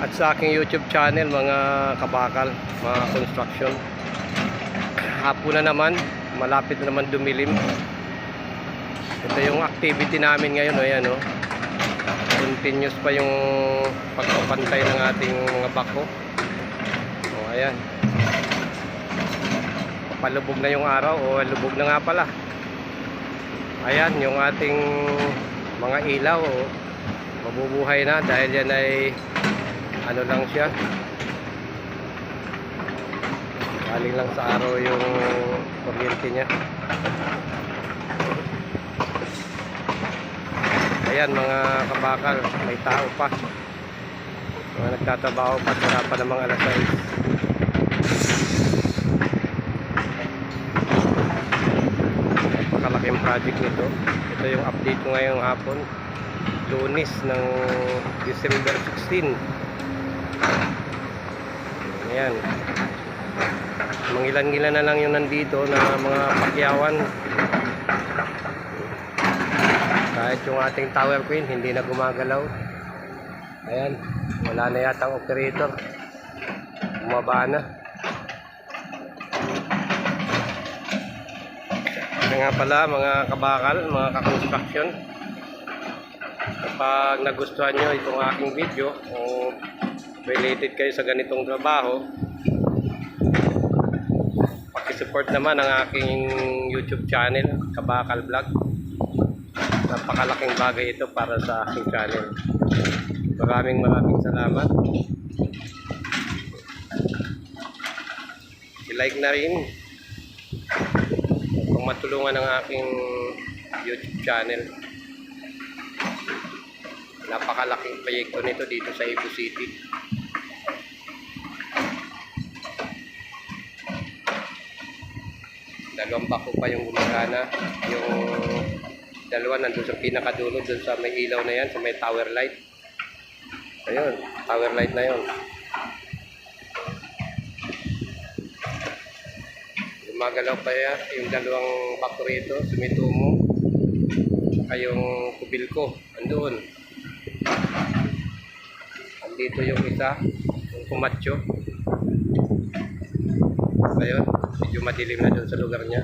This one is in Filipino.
at sa aking YouTube channel mga kabakal, mga construction. Hapon na naman, malapit na naman dumilim. Ito yung activity namin ngayon, ayan oh. Continuous pa yung pagpapantay ng ating mga bako. Oh, ayan. Palubog na yung araw, o lubog na nga pala. Ayan yung ating mga ilaw, oh. Mabubuhay na dahil yan ay ano lang siya, galing lang sa araw yung kuryente nya. Ayan mga kabakal, may tao pa, mga nagtatrabaho pa, wala pa namang alas 6. Napakalaking project nito. Ito yung update ko ngayong hapon, Lunes ng December 16. Ayan, mangilan-ngilan na lang yung nandito na mga pakyawan. Kahit yung ating tower crane hindi na gumagalaw. Ayan, wala na yatang operator, bumaba na. Ito nga pala mga kabakal, mga ka-construction, kapag nagustuhan nyo itong aking video o related kayo sa ganitong trabaho, pakisupport naman ang aking YouTube channel, Kabakal Vlog. Napakalaking bagay ito para sa aking channel. Maraming salamat. I-like na rin kung matulungan ang aking YouTube channel. Napakalaking proyekto nito dito sa Cebu City. Dalawang bako pa yung gumagana. Yung dalawa nandun sa pinakadulo, dun sa may ilaw na yan, sa may tower light. Ayun, tower light na yun. Gumagalaw pa yan yung dalawang bako rito, Sumitomo, saka yung Kubilko andun. Andito yung isa, yung Kumacho. Ayun, medyo madilim na dun sa lugar niya.